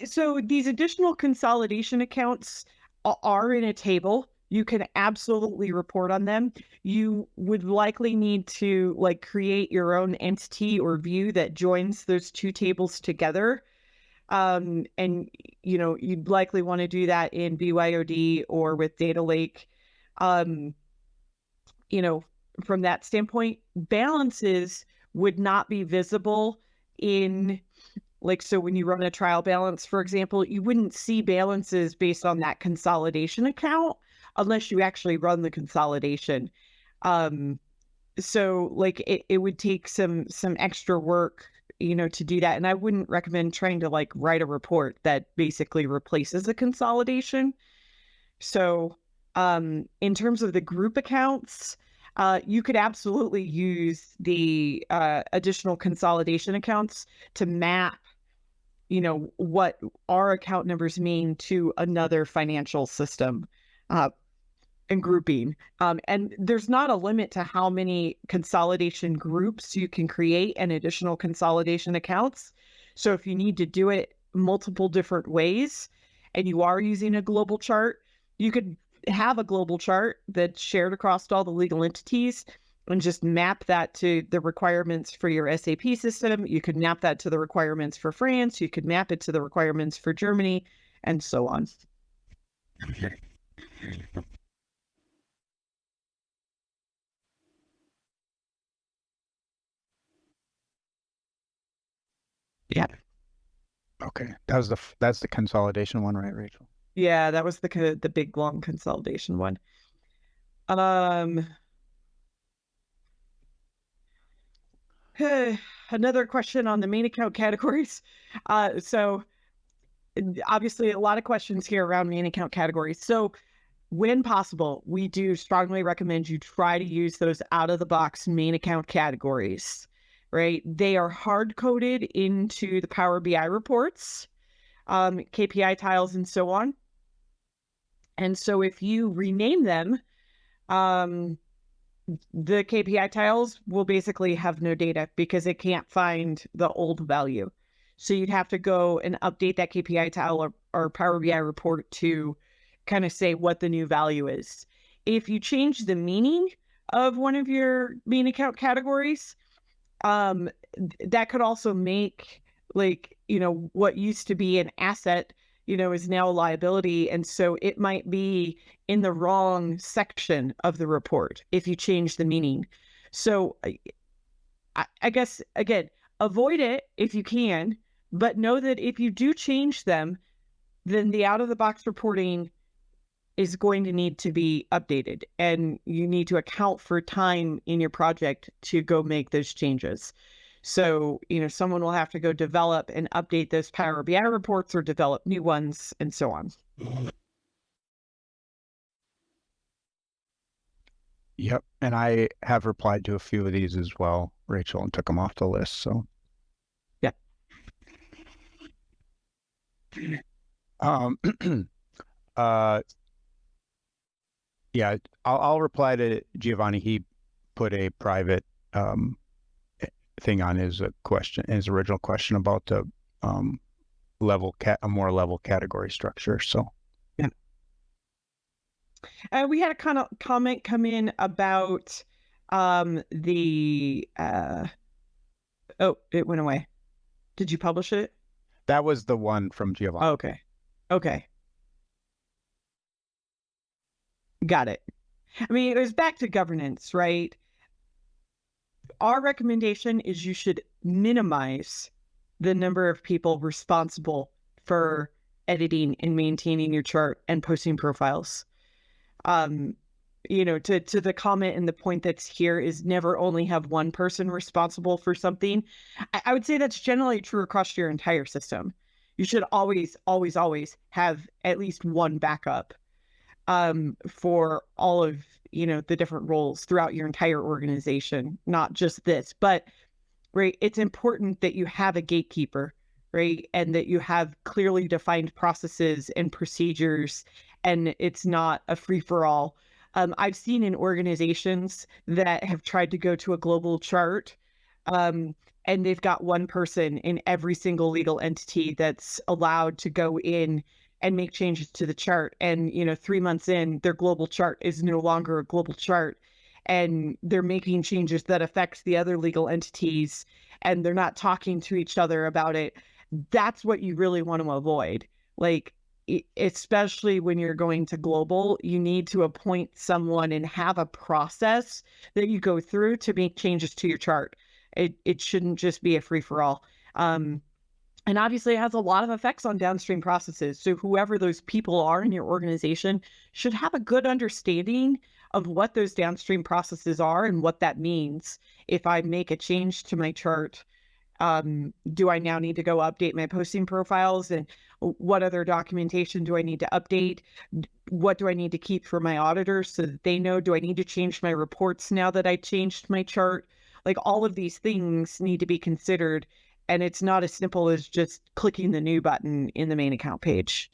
So these additional consolidation accounts are in a table. You can absolutely report on them. You would likely need to like create your own entity or view that joins those two tables together. And you'd likely want to do that in BYOD or with Data Lake. From that standpoint, balances would not be visible in so when you run a trial balance, for example, you wouldn't see balances based on that consolidation account unless you actually run the consolidation. So it would take some extra work, to do that. And I wouldn't recommend trying to write a report that basically replaces a consolidation. So in terms of the group accounts, you could absolutely use the additional consolidation accounts to map, what our account numbers mean to another financial system and grouping. And there's not a limit to how many consolidation groups you can create and additional consolidation accounts. So if you need to do it multiple different ways and you are using a global chart, you could have a global chart that's shared across all the legal entities and just map that to the requirements for your SAP system. You could map that to the requirements for France. You could map it to the requirements for Germany, and so on. Yeah. Okay, that's the consolidation one, right, Rachel? Yeah, that was the big long consolidation one. Another question on the main account categories. So obviously a lot of questions here around main account categories. So when possible, we do strongly recommend you try to use those out of the box main account categories, right? They are hard coded into the Power BI reports, KPI tiles, and so on. And so if you rename them, the KPI tiles will basically have no data because it can't find the old value. So you'd have to go and update that KPI tile or Power BI report to kind of say what the new value is. If you change the meaning of one of your main account categories, that could also make what used to be an asset, is now a liability. And so it might be in the wrong section of the report if you change the meaning. So I guess, again, avoid it if you can, but know that if you do change them, then the out-of-the-box reporting is going to need to be updated, and you need to account for time in your project to go make those changes. So, someone will have to go develop and update those Power BI reports or develop new ones and so on. Yep. And I have replied to a few of these as well, Rachel, and took them off the list. So, yeah. Yeah, I'll reply to Giovanni. He put a private thing on his original question about the a more level category structure. So, yeah. We had a comment come in about the oh, it went away. Did you publish it? That was the one from Giovanni. Oh, okay. Got it. I mean, it was back to governance, right? Our recommendation is you should minimize the number of people responsible for editing and maintaining your chart and posting profiles. To the comment and the point that's here is never only have one person responsible for something. I would say that's generally true across your entire system. You should always, always, always have at least one backup for all of the different roles throughout your entire organization, not just this. But right, it's important that you have a gatekeeper, right, and that you have clearly defined processes and procedures, and it's not a free-for-all. I've seen in organizations that have tried to go to a global chart, and they've got one person in every single legal entity that's allowed to go in and make changes to the chart. And, 3 months in, their global chart is no longer a global chart. And they're making changes that affects the other legal entities, and they're not talking to each other about it. That's what you really want to avoid. Like, especially when you're going to global, you need to appoint someone and have a process that you go through to make changes to your chart. It shouldn't just be a free-for-all. And obviously it has a lot of effects on downstream processes. So whoever those people are in your organization should have a good understanding of what those downstream processes are and what that means. If I make a change to my chart, do I now need to go update my posting profiles? And what other documentation do I need to update? What do I need to keep for my auditors so that they know? Do I need to change my reports now that I changed my chart? Like, all of these things need to be considered. And it's not as simple as just clicking the new button in the main account page.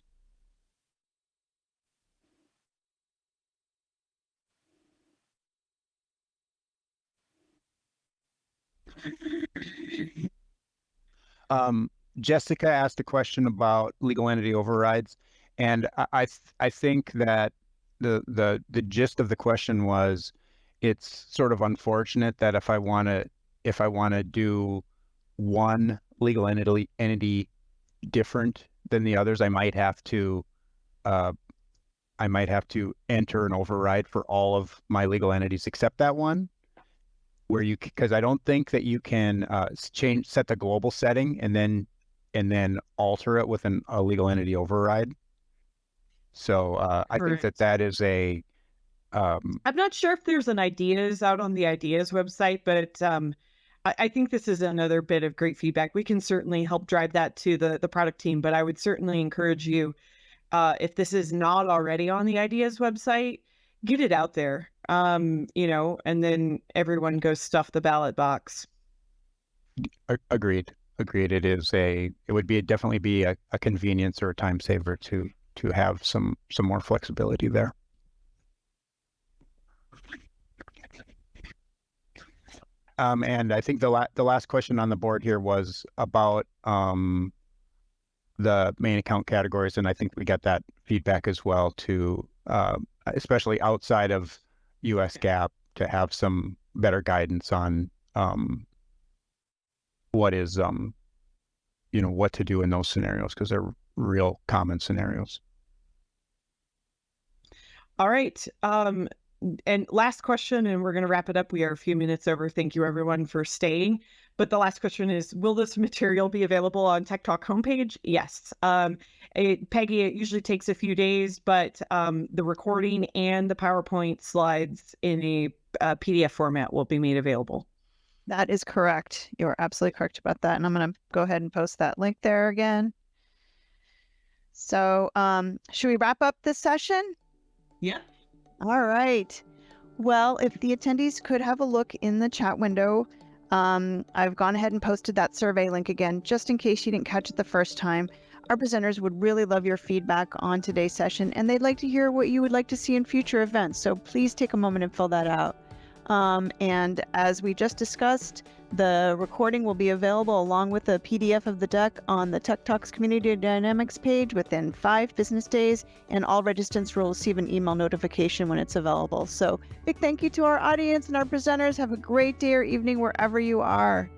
Jessica asked a question about legal entity overrides, and I think that the gist of the question was, it's sort of unfortunate that if I want to do one legal entity different than the others, I might have to enter an override for all of my legal entities except that one, because I don't think that you can set the global setting and then alter it with a legal entity override. So I think that is a. I'm not sure if there's an ideas out on the ideas website, but I think this is another bit of great feedback. We can certainly help drive that to the product team, but I would certainly encourage you, if this is not already on the ideas website, get it out there, and then everyone goes stuff the ballot box. Agreed. It would definitely be a convenience or a time saver to have some more flexibility there. And I think the last question on the board here was about the main account categories, and I think we got that feedback as well, to especially outside of US GAAP, to have some better guidance on what is what to do in those scenarios, because they're real common scenarios. All right. And last question, and we're going to wrap it up. We are a few minutes over. Thank you, everyone, for staying. But the last question is, will this material be available on TechTalk homepage? Yes. Peggy, it usually takes a few days, but the recording and the PowerPoint slides in a PDF format will be made available. That is correct. You're absolutely correct about that. And I'm going to go ahead and post that link there again. So should we wrap up this session? Yeah. All right. Well, if the attendees could have a look in the chat window, I've gone ahead and posted that survey link again, just in case you didn't catch it the first time. Our presenters would really love your feedback on today's session, and they'd like to hear what you would like to see in future events. So please take a moment and fill that out. And as we just discussed, the recording will be available along with a PDF of the deck on the TechTalks Community Dynamics page within 5 business days, and all registrants will receive an email notification when it's available. So big thank you to our audience and our presenters. Have a great day or evening wherever you are.